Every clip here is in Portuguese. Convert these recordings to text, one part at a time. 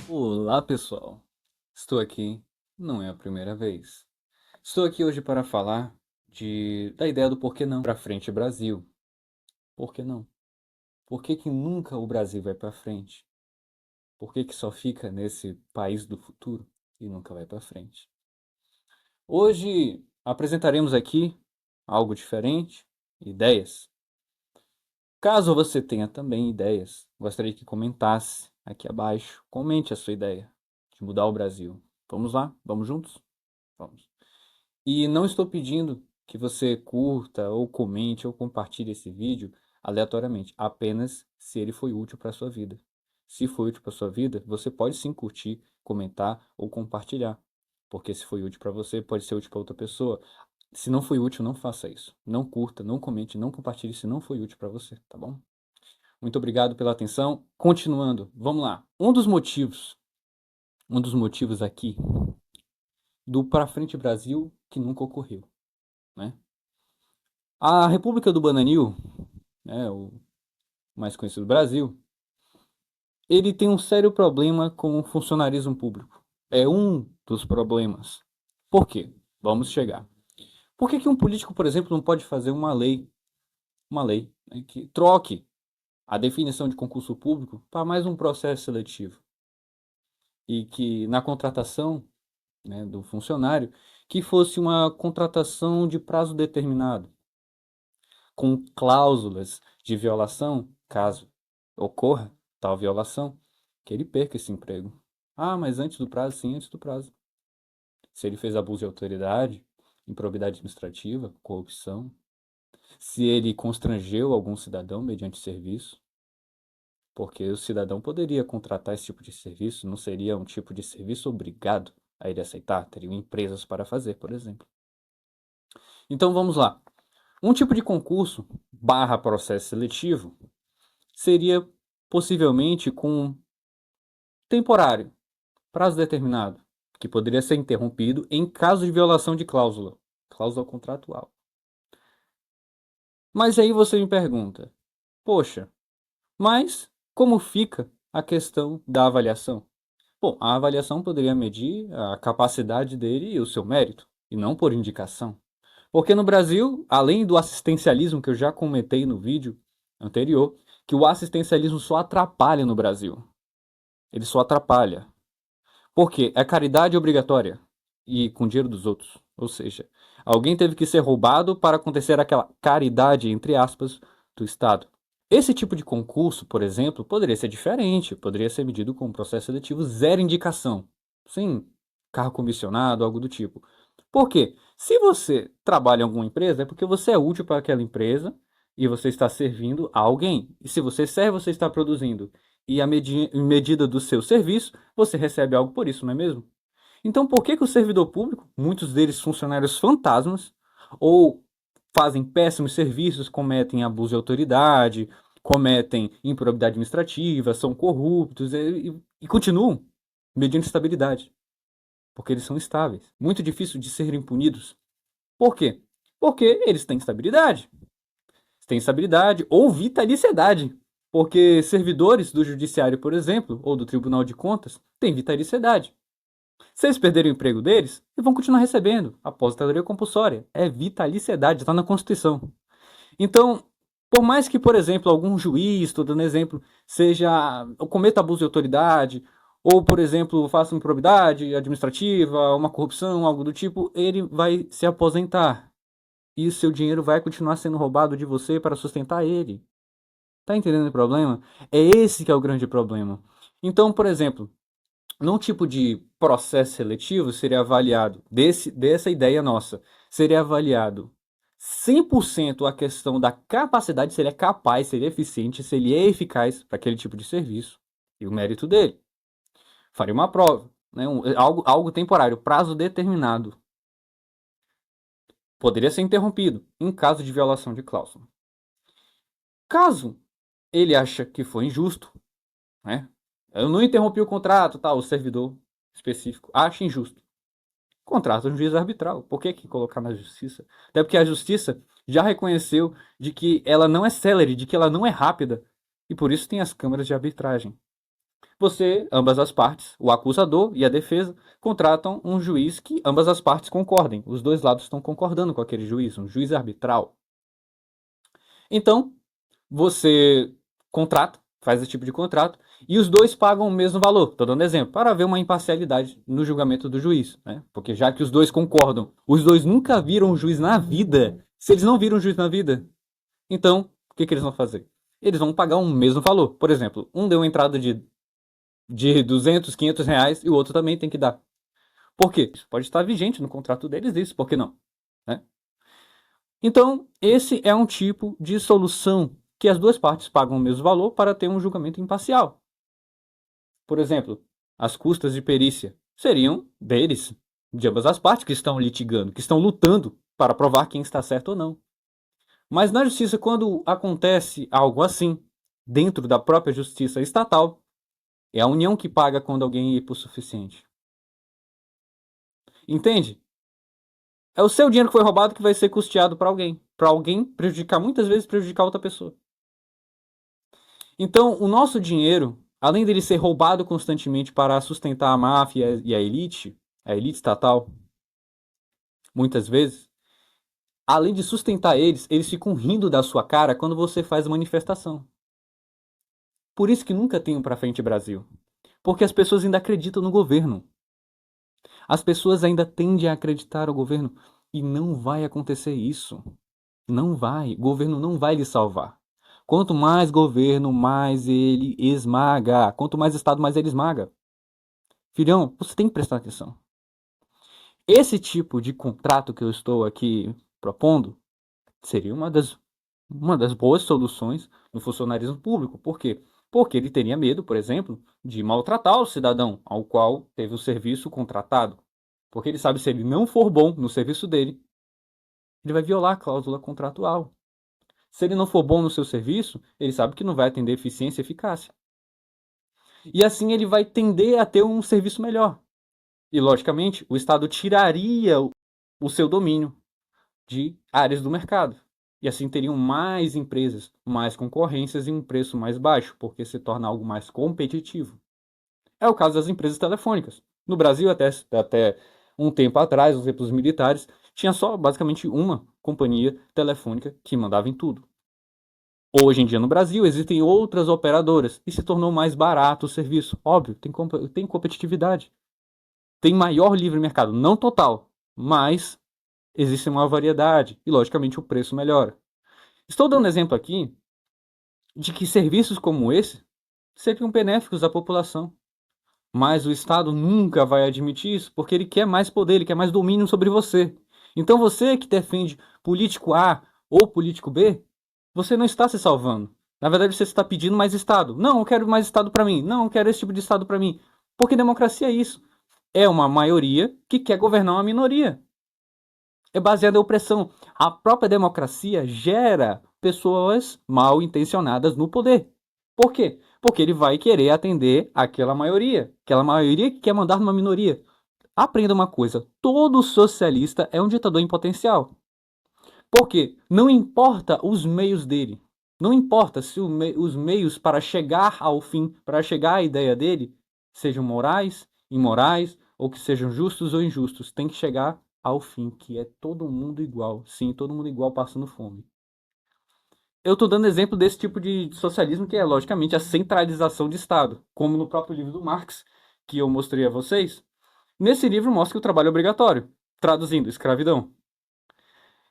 Olá, pessoal. Estou aqui, não é a primeira vez. Estou aqui hoje para falar da ideia do porquê não para frente Brasil. Por que não? Por que que nunca o Brasil vai para frente? Por que que só fica nesse país do futuro e nunca vai para frente? Hoje apresentaremos aqui algo diferente, ideias. Caso você tenha também ideias, gostaria que comentasse aqui abaixo. Comente a sua ideia de mudar o Brasil. Vamos lá? Vamos juntos? Vamos. E não estou pedindo que você curta ou comente ou compartilhe esse vídeo aleatoriamente, apenas se ele foi útil para a sua vida. Se foi útil para a sua vida, você pode sim curtir, comentar ou compartilhar, porque se foi útil para você, pode ser útil para outra pessoa. Se não foi útil, não faça isso. Não curta, não comente, não compartilhe se não foi útil para você, tá bom? Muito obrigado pela atenção. Continuando, vamos lá. Um dos motivos aqui do Pra Frente Brasil que nunca ocorreu, né? A República do Bananil, né, o mais conhecido Brasil, ele tem um sério problema com o funcionarismo público. É um dos problemas. Por quê? Vamos chegar. Por que que um político, por exemplo, não pode fazer uma lei, né, que troque a definição de concurso público para mais um processo seletivo e que na contratação, né, do funcionário, que fosse uma contratação de prazo determinado, com cláusulas de violação, caso ocorra tal violação, que ele perca esse emprego. Ah, mas antes do prazo? Sim, antes do prazo. Se ele fez abuso de autoridade, improbidade administrativa, corrupção, se ele constrangeu algum cidadão mediante serviço, porque o cidadão poderia contratar esse tipo de serviço, não seria um tipo de serviço obrigado a ele aceitar, teriam empresas para fazer, por exemplo. Então vamos lá. Um tipo de concurso barra processo seletivo seria possivelmente com temporário, prazo determinado, que poderia ser interrompido em caso de violação de cláusula contratual. Mas aí você me pergunta, poxa, mas como fica a questão da avaliação? Bom, a avaliação poderia medir a capacidade dele e o seu mérito, e não por indicação. Porque no Brasil, além do assistencialismo que eu já comentei no vídeo anterior, que o assistencialismo só atrapalha no Brasil. Ele só atrapalha. Porque é caridade obrigatória e com dinheiro dos outros. Ou seja, alguém teve que ser roubado para acontecer aquela caridade, entre aspas, do Estado. Esse tipo de concurso, por exemplo, poderia ser diferente, poderia ser medido com um processo seletivo zero indicação, sem carro comissionado, algo do tipo. Por quê? Se você trabalha em alguma empresa, é porque você é útil para aquela empresa e você está servindo a alguém. E se você serve, você está produzindo. E em medida do seu serviço, você recebe algo por isso, não é mesmo? Então, por que que o servidor público, muitos deles funcionários fantasmas, ou fazem péssimos serviços, cometem abuso de autoridade, cometem improbidade administrativa, são corruptos e continuam mediante estabilidade? Porque eles são estáveis. Muito difícil de serem punidos. Por quê? Porque eles têm estabilidade. Têm estabilidade ou vitaliciedade. Porque servidores do judiciário, por exemplo, ou do Tribunal de Contas, têm vitaliciedade. Se eles perderem o emprego deles, eles vão continuar recebendo. Aposentadoria compulsória. É vitaliciedade, está na Constituição. Então, por mais que, por exemplo, algum juiz, estou dando exemplo, cometa abuso de autoridade, ou, por exemplo, faça improbidade administrativa, uma corrupção, algo do tipo, ele vai se aposentar. E o seu dinheiro vai continuar sendo roubado de você para sustentar ele. Tá entendendo o problema? É esse que é o grande problema. Então, por exemplo, num tipo de processo seletivo seria avaliado, dessa ideia nossa, seria avaliado 100% a questão da capacidade, se ele é capaz, se ele é eficiente, se ele é eficaz para aquele tipo de serviço e o mérito dele. Faria uma prova, né? Algo temporário, prazo determinado. Poderia ser interrompido em caso de violação de cláusula. Caso ele acha que foi injusto, né? Eu não interrompi o contrato, tá? O servidor específico acha injusto. Contrata um juiz arbitral. Por que que colocar na justiça? Até porque a justiça já reconheceu de que ela não é célere, de que ela não é rápida. E por isso tem as câmaras de arbitragem. Ambas as partes, o acusador e a defesa, contratam um juiz que ambas as partes concordem. Os dois lados estão concordando com aquele juiz, um juiz arbitral. Então, você contrata, faz esse tipo de contrato, e os dois pagam o mesmo valor. Estou dando exemplo, para haver uma imparcialidade no julgamento do juiz, né? Porque já que os dois concordam, os dois nunca viram um juiz na vida. Se eles não viram um juiz na vida, então, o que eles vão fazer? Eles vão pagar um mesmo valor. Por exemplo, um deu uma entrada de 200, 500 reais e o outro também tem que dar. Por quê? Isso pode estar vigente no contrato deles, isso, por que não? Né? Então, esse é um tipo de solução que as duas partes pagam o mesmo valor para ter um julgamento imparcial. Por exemplo, as custas de perícia seriam deles, de ambas as partes que estão litigando, que estão lutando para provar quem está certo ou não. Mas na justiça, quando acontece algo assim, dentro da própria justiça estatal, é a União que paga quando alguém é hipossuficiente. Entende? É o seu dinheiro que foi roubado que vai ser custeado para alguém. Para alguém prejudicar, muitas vezes prejudicar outra pessoa. Então, o nosso dinheiro, além dele ser roubado constantemente para sustentar a máfia e a elite estatal, muitas vezes, além de sustentar eles ficam rindo da sua cara quando você faz manifestação. Por isso que nunca tem um pra frente Brasil. Porque as pessoas ainda acreditam no governo. As pessoas ainda tendem a acreditar no governo e não vai acontecer isso. Não vai. O governo não vai lhe salvar. Quanto mais governo, mais ele esmaga. Quanto mais Estado, mais ele esmaga. Filhão, você tem que prestar atenção. Esse tipo de contrato que eu estou aqui propondo seria uma das boas soluções no funcionarismo público. Por quê? Porque ele teria medo, por exemplo, de maltratar o cidadão ao qual teve o serviço contratado. Porque ele sabe, se ele não for bom no serviço dele, ele vai violar a cláusula contratual. Se ele não for bom no seu serviço, ele sabe que não vai atender eficiência e eficácia. E assim ele vai tender a ter um serviço melhor. E, logicamente, o Estado tiraria o seu domínio de áreas do mercado. E assim teriam mais empresas, mais concorrências e um preço mais baixo, porque se torna algo mais competitivo. É o caso das empresas telefônicas. No Brasil, até um tempo atrás, nos tempos militares, tinha só basicamente uma companhia telefônica que mandava em tudo. Hoje em dia no Brasil existem outras operadoras e se tornou mais barato o serviço. Óbvio, tem competitividade. Tem maior livre mercado, não total, mas existe uma variedade e, logicamente, o preço melhora. Estou dando exemplo aqui de que serviços como esse seriam benéficos à população. Mas o Estado nunca vai admitir isso, porque ele quer mais poder, ele quer mais domínio sobre você. Então você que defende político A ou político B, você não está se salvando. Na verdade, você está pedindo mais Estado. Não, eu quero mais Estado para mim. Não, eu quero esse tipo de Estado para mim. Porque democracia é isso. É uma maioria que quer governar uma minoria. É baseada em opressão. A própria democracia gera pessoas mal intencionadas no poder. Por quê? Porque ele vai querer atender aquela maioria que quer mandar numa minoria. Aprenda uma coisa: todo socialista é um ditador em potencial. Por quê? Não importa os meios dele. Não importa se os meios para chegar ao fim, para chegar à ideia dele, sejam morais, imorais, ou que sejam justos ou injustos. Tem que chegar ao fim, que é todo mundo igual. Sim, todo mundo igual passando fome. Eu estou dando exemplo desse tipo de socialismo que é, logicamente, a centralização de Estado, como no próprio livro do Marx, que eu mostrei a vocês. Nesse livro mostra que o trabalho é obrigatório, traduzindo, escravidão.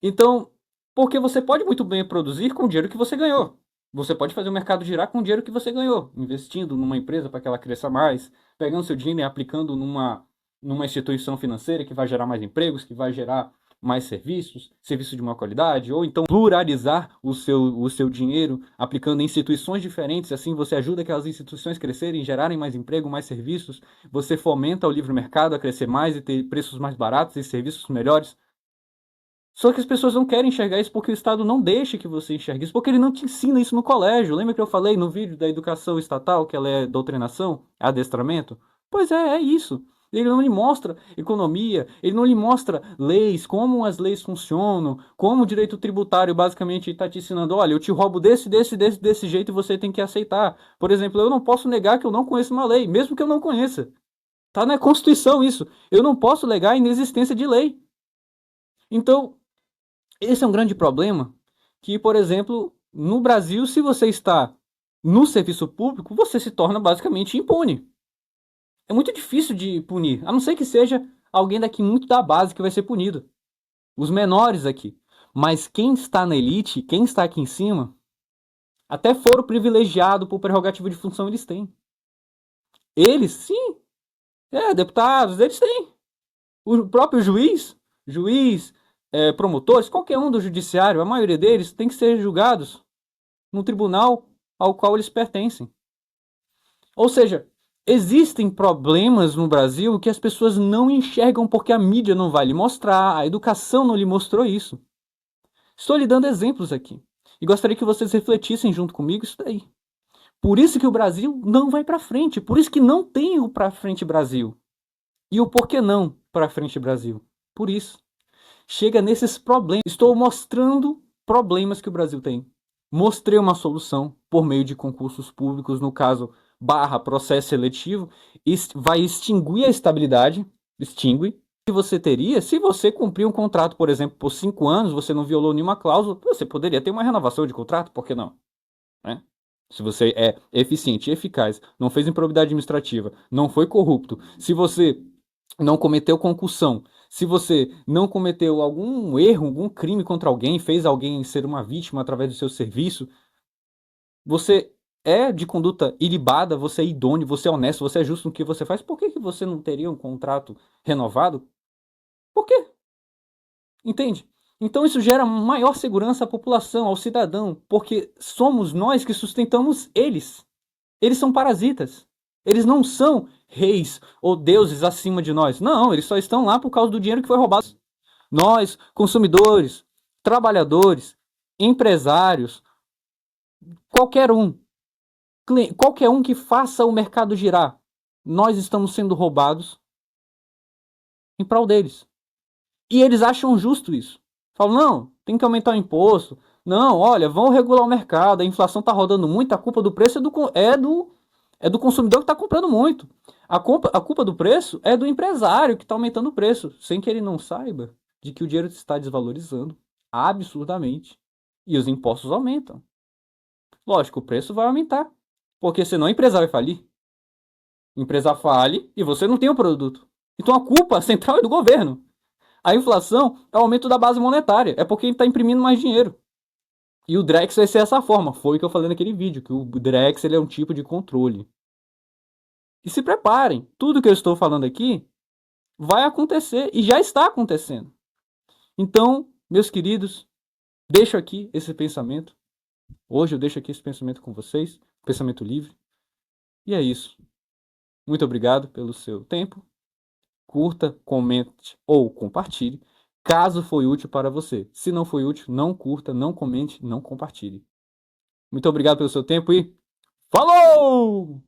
Então, porque você pode muito bem produzir com o dinheiro que você ganhou. Você pode fazer o mercado girar com o dinheiro que você ganhou, investindo numa empresa para que ela cresça mais, pegando seu dinheiro e aplicando numa instituição financeira que vai gerar mais empregos, que vai gerar mais serviços de maior qualidade, ou então pluralizar o seu dinheiro aplicando em instituições diferentes, assim você ajuda aquelas instituições a crescerem, gerarem mais emprego, mais serviços, você fomenta o livre mercado a crescer mais e ter preços mais baratos e serviços melhores. Só que as pessoas não querem enxergar isso porque o Estado não deixa que você enxergue isso, porque ele não te ensina isso no colégio. Lembra que eu falei no vídeo da educação estatal, que ela é doutrinação, é adestramento? Pois é isso. Ele não lhe mostra economia, ele não lhe mostra leis, como as leis funcionam, como o direito tributário basicamente está te ensinando, olha, eu te roubo desse jeito e você tem que aceitar. Por exemplo, eu não posso negar que eu não conheço uma lei, mesmo que eu não conheça. Tá na Constituição isso. Eu não posso negar a inexistência de lei. Então, esse é um grande problema que, por exemplo, no Brasil, se você está no serviço público, você se torna basicamente impune. É muito difícil de punir, a não ser que seja alguém daqui muito da base que vai ser punido. Os menores aqui. Mas quem está na elite, quem está aqui em cima, até foro privilegiado por prerrogativa de função eles têm. Eles, sim, deputados, eles têm. O próprio juiz, promotores, qualquer um do judiciário, a maioria deles tem que ser julgados no tribunal ao qual eles pertencem. Ou seja, existem problemas no Brasil que as pessoas não enxergam porque a mídia não vai lhe mostrar, a educação não lhe mostrou isso. Estou lhe dando exemplos aqui. E gostaria que vocês refletissem junto comigo isso daí. Por isso que o Brasil não vai para frente. Por isso que não tem o para frente Brasil. E o porquê não para frente Brasil? Por isso. Chega nesses problemas. Estou mostrando problemas que o Brasil tem. Mostrei uma solução por meio de concursos públicos, no caso, barra processo seletivo, vai extinguir a estabilidade, extingue, que você teria se você cumprir um contrato, por exemplo, por 5 anos, você não violou nenhuma cláusula, você poderia ter uma renovação de contrato, por que não? Né? Se você é eficiente e eficaz, não fez improbidade administrativa, não foi corrupto, se você não cometeu concussão, se você não cometeu algum erro, algum crime contra alguém, fez alguém ser uma vítima através do seu serviço, você é de conduta ilibada, você é idôneo, você é honesto, você é justo no que você faz, por que você não teria um contrato renovado? Por quê? Entende? Então isso gera maior segurança à população, ao cidadão, porque somos nós que sustentamos eles. Eles são parasitas. Eles não são reis ou deuses acima de nós. Não, eles só estão lá por causa do dinheiro que foi roubado. Nós, consumidores, trabalhadores, empresários, qualquer um que faça o mercado girar, nós estamos sendo roubados em prol deles. E eles acham justo isso. Falam, não, tem que aumentar o imposto. Não, olha, vão regular o mercado, a inflação está rodando muito, a culpa do preço é do consumidor que está comprando muito. A culpa do preço é do empresário que está aumentando o preço, sem que ele não saiba de que o dinheiro está desvalorizando absurdamente. E os impostos aumentam. Lógico, o preço vai aumentar, porque senão a empresa vai falir. A empresa fale e você não tem o produto. Então a culpa central é do governo. A inflação é o aumento da base monetária, é porque ele está imprimindo mais dinheiro. E o Drex vai ser essa forma, foi o que eu falei naquele vídeo, que o Drex ele é um tipo de controle. E se preparem, tudo que eu estou falando aqui vai acontecer e já está acontecendo. Então, meus queridos, deixo aqui esse pensamento. Hoje eu deixo aqui esse pensamento com vocês, pensamento livre. E é isso. Muito obrigado pelo seu tempo. Curta, comente ou compartilhe, caso foi útil para você. Se não foi útil, não curta, não comente, não compartilhe. Muito obrigado pelo seu tempo e falou!